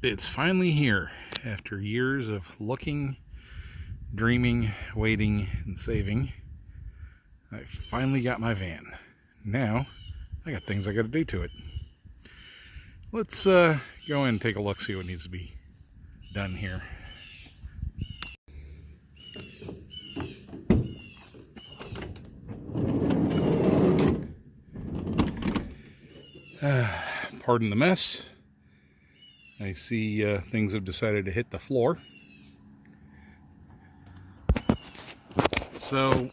It's finally here. After years of looking, dreaming, waiting, and saving, I finally got my van. Now, I got things I got to do to it. Let's go in and take a look, see what needs to be done here. Pardon the mess. I see things have decided to hit the floor. So,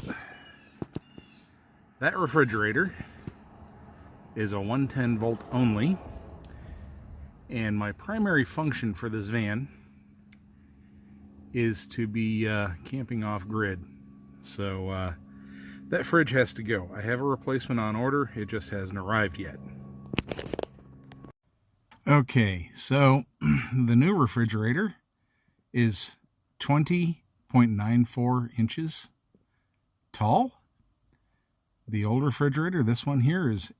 that refrigerator is a 110 volt only, and my primary function for this van is to be camping off grid. So that fridge has to go. I have a replacement on order, it just hasn't arrived yet. Okay, so the new refrigerator is 20.94 inches tall. The old refrigerator, this one here, is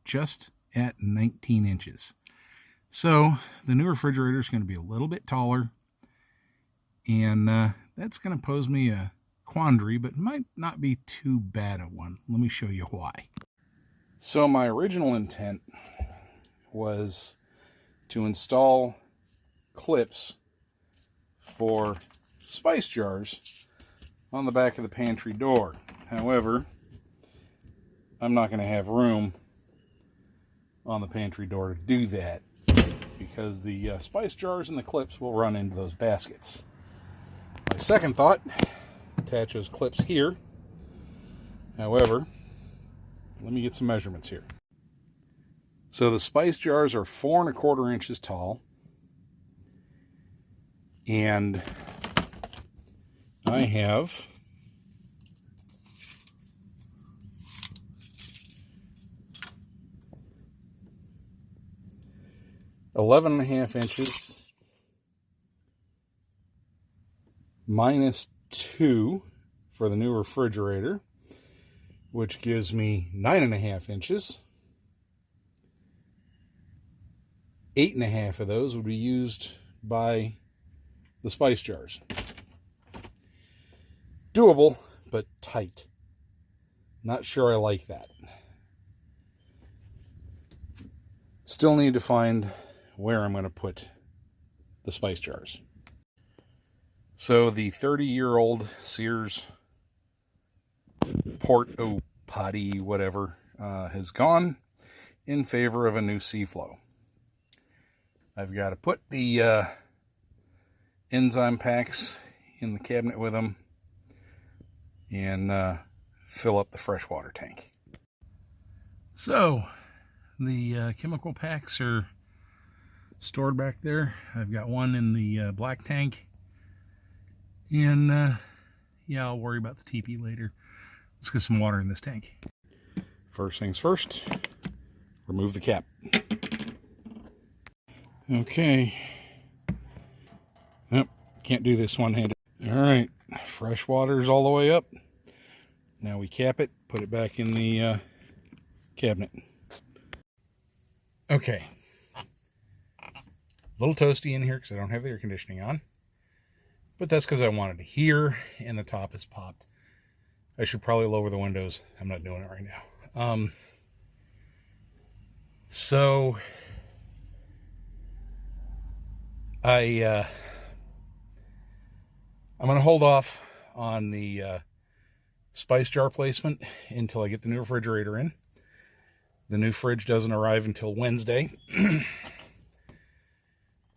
just at 19 inches. So the new refrigerator is going to be a little bit taller, and that's going to pose me a quandary, but might not be too bad a one. Let me show you why. So my original intent was to install clips for spice jars on the back of the pantry door. However, I'm not going to have room on the pantry door to do that because the spice jars and the clips will run into those baskets. My second thought, attach those clips here. However, let me get some measurements here. So the spice jars are 4¼ inches tall, and I have 11½ inches minus 2 for the new refrigerator, which gives me 9½ inches. 8½ of those would be used by the spice jars. Doable, but tight. Not sure I like that. Still need to find where I'm going to put the spice jars. So the 30-year-old Sears Porto Potty whatever has gone in favor of a new Seaflow. I've got to put the enzyme packs in the cabinet with them and fill up the freshwater tank. So the chemical packs are stored back there. I've got one in the black tank, and yeah, I'll worry about the teepee later. Let's get some water in this tank. First things first, remove the cap. Okay. Nope, can't do this one-handed. All right, fresh water's all the way up. Now we cap it, put it back in the cabinet. Okay. A little toasty in here because I don't have the air conditioning on. But that's because I wanted to hear, and the top is popped. I should probably lower the windows. I'm not doing it right now. So I'm going to hold off on the spice jar placement until I get the new refrigerator in. The new fridge doesn't arrive until Wednesday.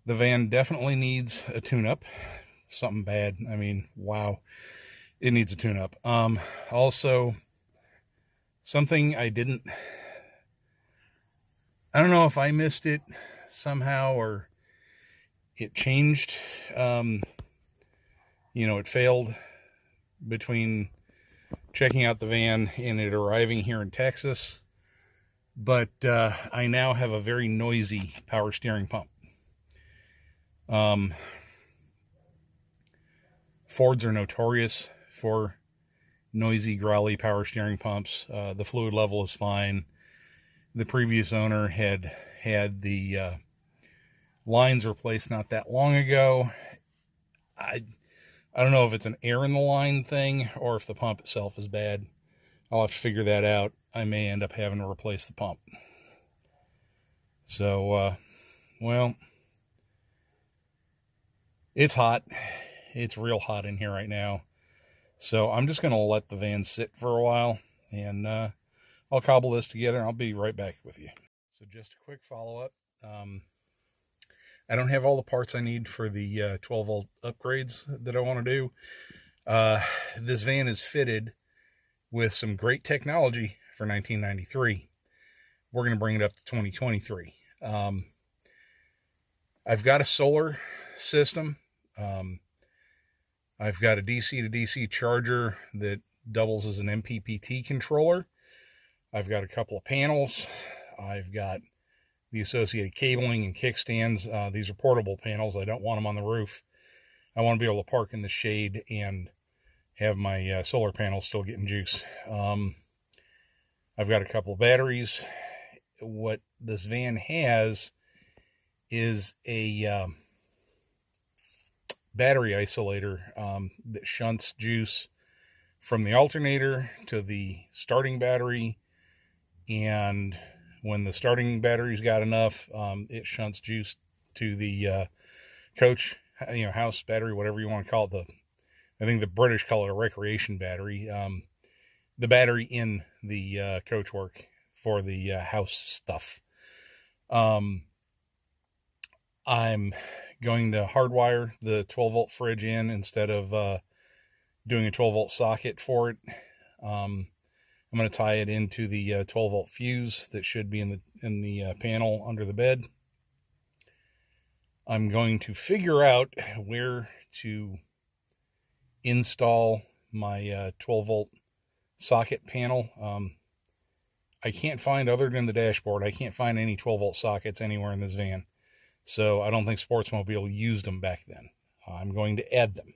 The van definitely needs a tune-up. Something bad. I mean, wow. It needs a tune-up. Also, something I don't know if I missed it somehow or it changed. It failed between checking out the van and it arriving here in Texas. But I now have a very noisy power steering pump. Fords are notorious for noisy, growly power steering pumps. The fluid level is fine. The previous owner had the lines replaced not that long ago. I don't know if it's an air in the line thing or if the pump itself is bad. I'll have to figure that out. I may end up having to replace the pump. So, well, it's hot. It's real hot in here right now. So I'm just going to let the van sit for a while, and I'll cobble this together, and I'll be right back with you. So just a quick follow-up. I don't have all the parts I need for the 12-volt upgrades that I want to do. This van is fitted with some great technology for 1993. We're going to bring it up to 2023. I've got a solar system. I've got a DC to DC charger that doubles as an MPPT controller. I've got a couple of panels. I've got the associated cabling and kickstands. These are portable panels. I don't want them on the roof. I want to be able to park in the shade and have my solar panels still getting juice. I've got a couple of batteries. What this van has is a battery isolator that shunts juice from the alternator to the starting battery, and when the starting battery's got enough, it shunts juice to the coach, house battery, whatever you want to call it. I think the British call it a recreation battery. The battery in the coach work for the house stuff. I'm going to hardwire the 12-volt fridge in instead of doing a 12-volt socket for it. I'm going to tie it into the 12-volt fuse that should be in the panel under the bed. I'm going to figure out where to install my 12-volt socket panel. I can't find, other than the dashboard, I can't find any 12-volt sockets anywhere in this van. So I don't think Sportsmobile used them back then. I'm going to add them.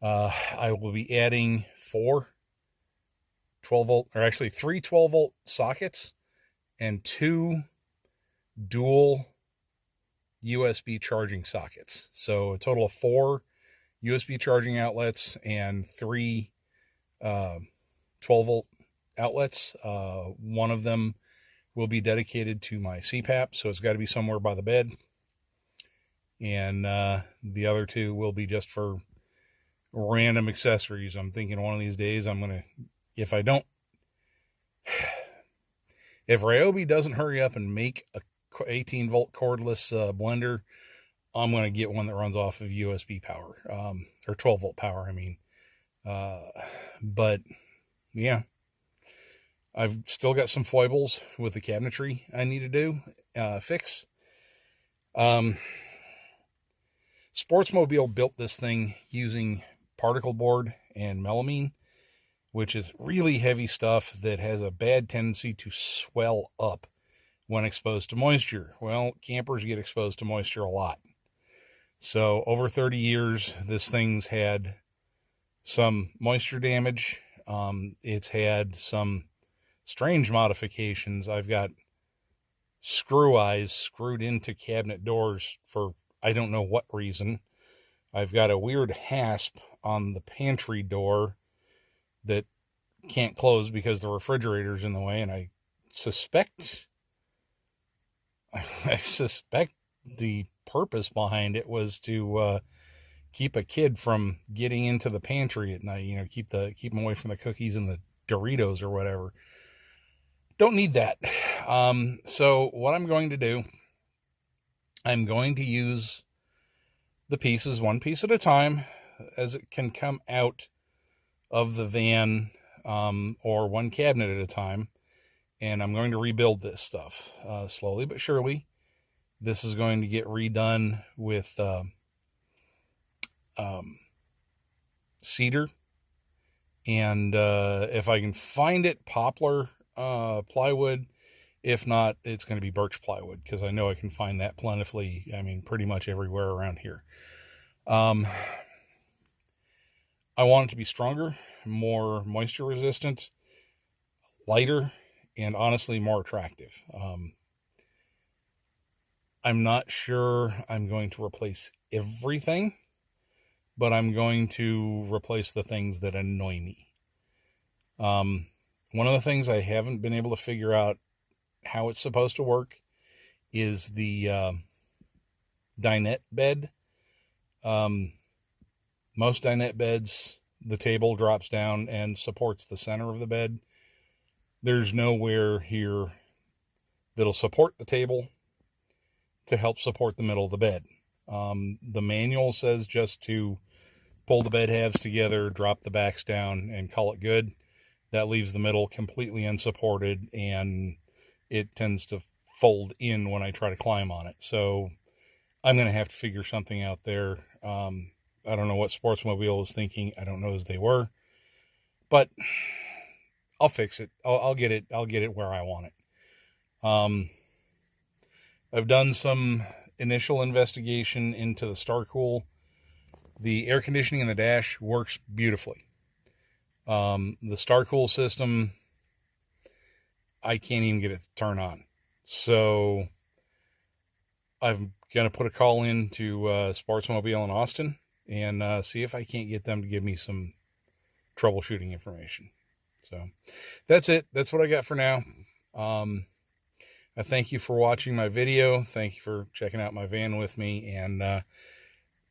I will be adding 3 12-volt sockets and 2 dual USB charging sockets. So a total of 4 USB charging outlets and 3 12-volt outlets. One of them will be dedicated to my CPAP, so it's got to be somewhere by the bed. And the other 2 will be just for random accessories. I'm thinking one of these days I'm going to, if Ryobi doesn't hurry up and make a 18-volt cordless blender, I'm going to get one that runs off of USB power, or 12-volt power, I mean. But, yeah. I've still got some foibles with the cabinetry I need to fix. Sportsmobile built this thing using particle board and melamine, which is really heavy stuff that has a bad tendency to swell up when exposed to moisture. Well, campers get exposed to moisture a lot. So over 30 years, this thing's had some moisture damage. It's had some strange modifications. I've got screw eyes screwed into cabinet doors for I don't know what reason. I've got a weird hasp on the pantry door that can't close because the refrigerator's in the way, and I suspect the purpose behind it was to keep a kid from getting into the pantry at night, keep them away from the cookies and the Doritos or whatever. Don't need that. So what I'm going to do, I'm going to use the pieces one piece at a time as it can come out of the van, or one cabinet at a time. And I'm going to rebuild this stuff slowly but surely. This is going to get redone with cedar. And if I can find it, poplar plywood. If not, it's going to be birch plywood, because I know I can find that plentifully, pretty much everywhere around here. I want it to be stronger, more moisture resistant, lighter, and honestly more attractive. I'm not sure I'm going to replace everything, but I'm going to replace the things that annoy me. One of the things I haven't been able to figure out how it's supposed to work is the dinette bed. Most dinette beds, the table drops down and supports the center of the bed. There's nowhere here that'll support the table to help support the middle of the bed. The manual says just to pull the bed halves together, drop the backs down, and call it good. That leaves the middle completely unsupported, and it tends to fold in when I try to climb on it. So I'm going to have to figure something out there. I don't know what Sportsmobile was thinking. I don't know as they were, but I'll fix it. I'll get it. I'll get it where I want it. I've done some initial investigation into the Starcool. The air conditioning in the dash works beautifully. The Starcool system, I can't even get it to turn on. So I'm going to put a call in to Sportsmobile in Austin and see if I can't get them to give me some troubleshooting information. So that's it. That's what I got for now. I thank you for watching my video. Thank you for checking out my van with me, and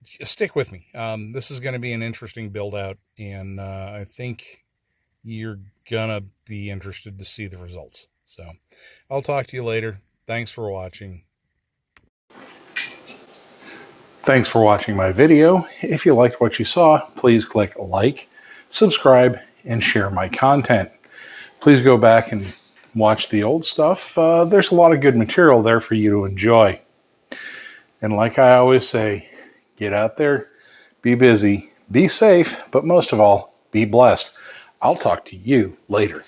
just stick with me. This is going to be an interesting build out, and I think you're going to be interested to see the results. So I'll talk to you later. Thanks for watching. Thanks for watching my video. If you liked what you saw, please click like, subscribe, and share my content. Please go back and watch the old stuff. There's a lot of good material there for you to enjoy. And like I always say, get out there, be busy, be safe, but most of all, be blessed. I'll talk to you later.